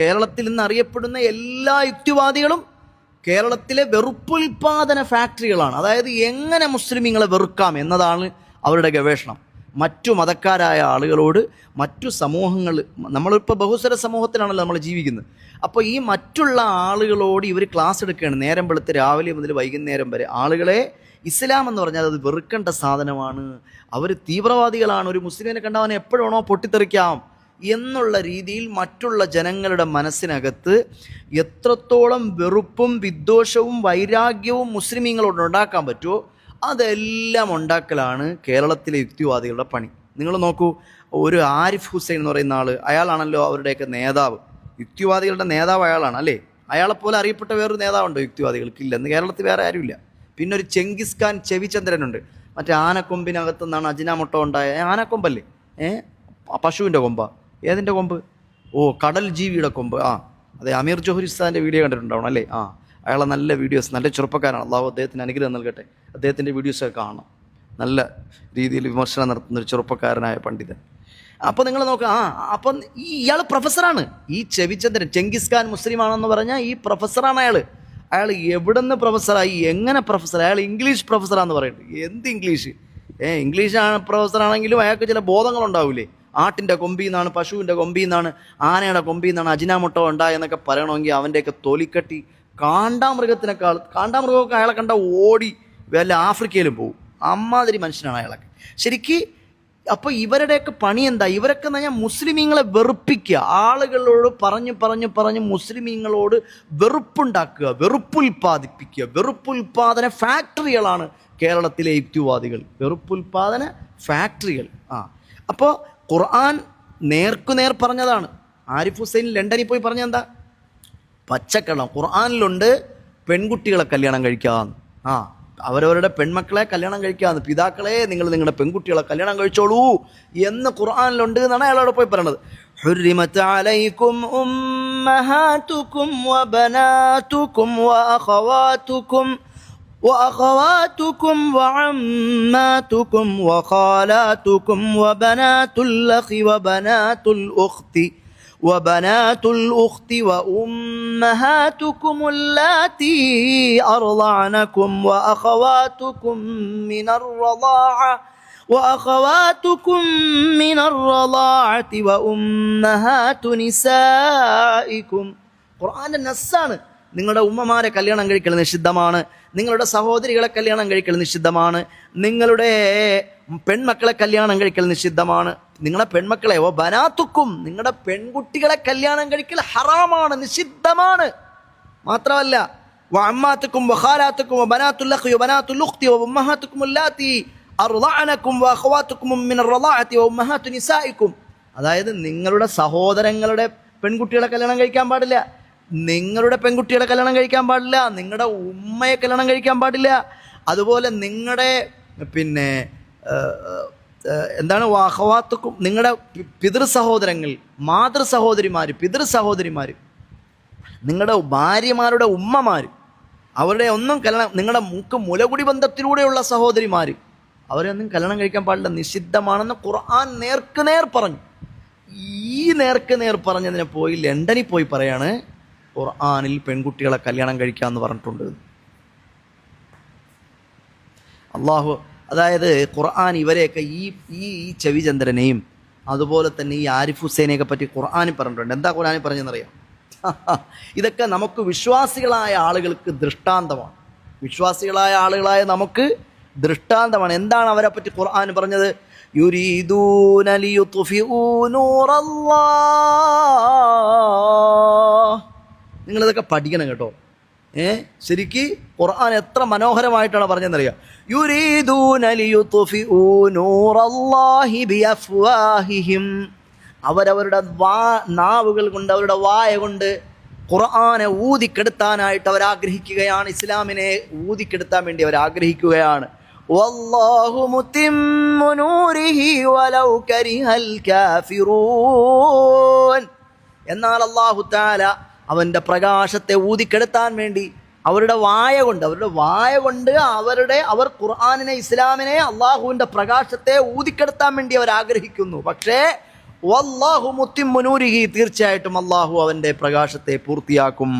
കേരളത്തിൽ നിന്ന് അറിയപ്പെടുന്ന എല്ലാ യുക്തിവാദികളും കേരളത്തിലെ വെറുപ്പുൽപാദന ഫാക്ടറികളാണ്. അതായത് എങ്ങനെ മുസ്ലിമീങ്ങളെ വെറുക്കാം എന്നതാണ് അവരുടെ ഗവേഷണം. മറ്റു മതക്കാരായ ആളുകളോട് മറ്റു സമൂഹങ്ങൾ, നമ്മളിപ്പോൾ ബഹുസ്വര സമൂഹത്തിലാണല്ലോ നമ്മൾ ജീവിക്കുന്നത്. അപ്പോൾ ഈ മറ്റുള്ള ആളുകളോട് ഇവർ ക്ലാസ് എടുക്കുകയാണ്. നേരം വെളുത്ത് രാവിലെ മുതൽ വൈകുന്നേരം വരെ ആളുകളെ ഇസ്ലാം എന്ന് പറഞ്ഞാൽ അത് വെറുക്കേണ്ട സാധനമാണ്, അവർ തീവ്രവാദികളാണ്, ഒരു മുസ്ലിമിനെ കണ്ടവനെ എപ്പോഴാണോ പൊട്ടിത്തെറിക്കാം എന്നുള്ള രീതിയിൽ മറ്റുള്ള ജനങ്ങളുടെ മനസ്സിനകത്ത് എത്രത്തോളം വെറുപ്പും വിദ്വേഷവും വൈരാഗ്യവും മുസ്ലിമീങ്ങളോട് ഉണ്ടാക്കാൻ പറ്റുമോ അതെല്ലാം ഉണ്ടാക്കലാണ് കേരളത്തിലെ യുക്തിവാദികളുടെ പണി. നിങ്ങൾ നോക്കൂ, ഒരു ആരിഫ് ഹുസൈൻ എന്ന് പറയുന്ന ആൾ, അയാളാണല്ലോ അവരുടെയൊക്കെ നേതാവ്, യുക്തിവാദികളുടെ നേതാവ് അയാളാണ് അല്ലേ. അയാളെപ്പോലെ അറിയപ്പെട്ട വേറൊരു നേതാവുണ്ടോ യുക്തിവാദികൾക്കില്ല, ഇന്ന് കേരളത്തിൽ വേറെ ആരുമില്ല. പിന്നെ ഒരു ചെങ്കിസ് ഖാൻ ചെവിചന്ദ്രനുണ്ട്, മറ്റേ ആനക്കൊമ്പിനകത്തു നിന്നാണ് അജിനാമൊട്ട ഉണ്ടായ ആനക്കൊമ്പല്ലേ, പശുവിൻ്റെ കൊമ്പ, ഏതിൻ്റെ കൊമ്പ്? ഓ, കടൽ ജീവിയുടെ കൊമ്പ്. അതെ, അമീർ ജോഹരിസ്ഥാൻ്റെ വീഡിയോ കണ്ടിട്ടുണ്ടാവണം അല്ലേ. അയാളെ നല്ല വീഡിയോസ്, നല്ല ചെറുപ്പക്കാരാണ്, അള്ളാഹു അദ്ദേഹത്തിന് അനുഗ്രഹം നൽകട്ടെ. അദ്ദേഹത്തിൻ്റെ വീഡിയോസൊക്കെ കാണണം, നല്ല രീതിയിൽ വിമർശനം നടത്തുന്ന ഒരു ചെറുപ്പക്കാരനായ പണ്ഡിതൻ. അപ്പോൾ നിങ്ങൾ നോക്കുക, അപ്പം ഇയാൾ പ്രൊഫസറാണ്. ഈ ചെവിചന്ദ്രൻ ചെങ്കിസ് ഖാൻ മുസ്ലിമാണെന്ന് പറഞ്ഞാൽ ഈ പ്രൊഫസറാണ് അയാൾ എവിടെ നിന്ന് പ്രൊഫസറായി, എങ്ങനെ പ്രൊഫസർ? അയാൾ ഇംഗ്ലീഷ് പ്രൊഫസറാന്ന് പറയുന്നത്. എന്ത് ഇംഗ്ലീഷ്? ഇംഗ്ലീഷ് പ്രൊഫസറാണെങ്കിലും അയാൾക്ക് ചില ബോധങ്ങളുണ്ടാവില്ലേ. ആട്ടിൻ്റെ കൊമ്പിൽ നിന്നാണ്, പശുവിൻ്റെ കൊമ്പിൽ നിന്നാണ്, ആനയുടെ കൊമ്പിൽ നിന്നാണ് അജിനാമൊട്ടോ ഉണ്ടായെന്നൊക്കെ പറയണമെങ്കിൽ അവൻ്റെയൊക്കെ തൊലിക്കട്ടി കാണ്ടാമൃഗമൊക്കെ അയാളെ കണ്ട ഓടി വല്ല ആഫ്രിക്കയിലും പോകും. അമ്മാതിരി മനുഷ്യനാണ് അയാളൊക്കെ ശരിക്ക്. അപ്പോൾ ഇവരുടെയൊക്കെ പണി എന്താ? ഇവരൊക്കെ എന്ന് പറഞ്ഞാൽ മുസ്ലിമീങ്ങളെ വെറുപ്പിക്കുക, ആളുകളോട് പറഞ്ഞ് മുസ്ലിമീങ്ങളോട് വെറുപ്പുണ്ടാക്കുക, വെറുപ്പുൽപാദിപ്പിക്കുക. വെറുപ്പുൽപാദന ഫാക്ടറികളാണ് കേരളത്തിലെ യുക്തിവാദികൾ, വെറുപ്പുൽപാദന ഫാക്ടറികൾ. അപ്പോൾ ഖുർആൻ നേർക്കുനേർ പറഞ്ഞതാണ്. ആരിഫ് ഹുസൈൻ ലണ്ടനിൽ പോയി പറഞ്ഞെന്താ? പച്ചക്കള്ളം. ഖുർആനിലുണ്ട് പെൺകുട്ടികളെ കല്യാണം കഴിക്കാമെന്ന്. അവരവരുടെ പെൺമക്കളെ കല്യാണം കഴിക്കാമെന്ന്. പിതാക്കളെ, നിങ്ങൾ നിങ്ങളുടെ പെൺകുട്ടികളെ കല്യാണം കഴിച്ചോളൂ എന്ന് ഖുർആനിലുണ്ട് എന്നാണ് അയാളോട് പോയി പറയണത്. ഹുർരിമത് അലൈക്കും ഉമ്മഹാതുക്കും വബനാതുക്കും وأخواتكم وعماتكم وخالاتكم وبنات الأخ وبنات الأخت وأمهاتكم اللاتي أرضعنكم وأخواتكم من الرضاعة وأمهات نسائكم. ഖുർആന്റെ നസ്സാണ്. നിങ്ങളുടെ ഉമ്മമാരെ കല്യാണം കഴിക്കൽ നിഷിദ്ധമാണ്, നിങ്ങളുടെ സഹോദരികളെ കല്യാണം കഴിക്കൽ നിഷിദ്ധമാണ്, നിങ്ങളുടെ പെൺമക്കളെ കല്യാണം കഴിക്കൽ നിഷിദ്ധമാണ്. നിങ്ങളുടെ പെൺമക്കളെ ബനാത്തുക്കും, നിങ്ങളുടെ പെൺകുട്ടികളെ കല്യാണം കഴിക്കൽ ഹറാമാണ്, നിഷിദ്ധമാണ്. മാത്രമല്ല വഅമ്മാത്തുക്കും വഖാലാത്തുക്കും വബനാത്തുൽ അഖി വബനാത്തുൽ ഉഖ്തി വഉമ്മഹാത്തുക്കും അല്ലാത്തി അർളഅനക്കും വഅഖവാത്തുക്കും മിനർ റളാഅതി വഉമ്മഹാതു നിസായിക്കും. അതായത് നിങ്ങളുടെ സഹോദരങ്ങളുടെ പെൺകുട്ടികളെ കല്യാണം കഴിക്കാൻ പാടില്ല, നിങ്ങളുടെ പെൺകുട്ടികളെ കല്യാണം കഴിക്കാൻ പാടില്ല, നിങ്ങളുടെ ഉമ്മയെ കല്യാണം കഴിക്കാൻ പാടില്ല. അതുപോലെ നിങ്ങളുടെ വാഹവാത്തുക്കും, നിങ്ങളുടെ പിതൃസഹോദരങ്ങൾ, പിതൃസഹോദരിമാർ, നിങ്ങളുടെ ഭാര്യമാരുടെ ഉമ്മമാർ, അവരുടെ ഒന്നും കല്യാണം, നിങ്ങളുടെ മുലകുടി ബന്ധത്തിലൂടെയുള്ള സഹോദരിമാർ, അവരെയൊന്നും കല്യാണം കഴിക്കാൻ പാടില്ല, നിഷിദ്ധമാണെന്ന് ഖുർആൻ നേർക്കുനേർ പറഞ്ഞു. ഈ നേർക്കുനേർ പറഞ്ഞതിനെ പോയി ലണ്ടനിൽ പോയി പറയാണ് ഖുർആനിൽ പെൺകുട്ടികളെ കല്യാണം കഴിക്കാമെന്ന് പറഞ്ഞിട്ടുണ്ട്. അള്ളാഹു, അതായത് ഖുർആൻ ഇവരെയൊക്കെ ഈ ചെവിചന്ദ്രനെയും അതുപോലെ തന്നെ ഈ ആരിഫ് ഹുസൈനെയൊക്കെ പറ്റി ഖുർആനിൽ പറഞ്ഞിട്ടുണ്ട്. എന്താ ഖുർആനിൽ പറഞ്ഞെന്നറിയാം? ഇതൊക്കെ നമുക്ക് വിശ്വാസികളായ ആളുകൾക്ക് ദൃഷ്ടാന്തമാണ്. വിശ്വാസികളായ ആളുകളായ നമുക്ക് ദൃഷ്ടാന്തമാണ്. എന്താണ് അവരെ പറ്റി ഖുർആൻ പറഞ്ഞത്? യുരീദൂന ലിയുത്ഫിഊ നൂറല്ലാഹ്. നിങ്ങളിതൊക്കെ പഠിക്കണം കേട്ടോ. ശരിക്ക് ഖുർആൻ എത്ര മനോഹരമായിട്ടാണ് പറഞ്ഞതെന്നറിയാം. യുരീദൂന ലിയുത്ഫിഊ നൂറല്ലാഹി ബിഅഫ്വാഹിഹിം. അവരവരുടെ നാവുകൾ കൊണ്ട്, അവരുടെ വായ കൊണ്ട് ഖുർആനെ ഊതിക്കെടുത്താനായിട്ട് അവർ ആഗ്രഹിക്കുകയാണ്. ഇസ്ലാമിനെ ഊതിക്കെടുത്താൻ വേണ്ടി അവർ ആഗ്രഹിക്കുകയാണ്. വല്ലാഹു മുത്തിമ്മു നൂരിഹി വലൗ കരിഹൽ കാഫിറൂൻ. എന്നാൽ അല്ലാഹു തആല അവൻ്റെ പ്രകാശത്തെ ഊതിക്കെടുത്താൻ വേണ്ടി അവരുടെ വായ കൊണ്ട് അവർ ഖുർആനിനെ, ഇസ്ലാമിനെ, അള്ളാഹുവിൻ്റെ പ്രകാശത്തെ ഊതിക്കെടുത്താൻ വേണ്ടി അവർ ആഗ്രഹിക്കുന്നു. പക്ഷേ വല്ലാഹു മുത്തിമ്മു നൂരിഹി, തീർച്ചയായിട്ടും അള്ളാഹു അവൻ്റെ പ്രകാശത്തെ പൂർത്തിയാക്കും.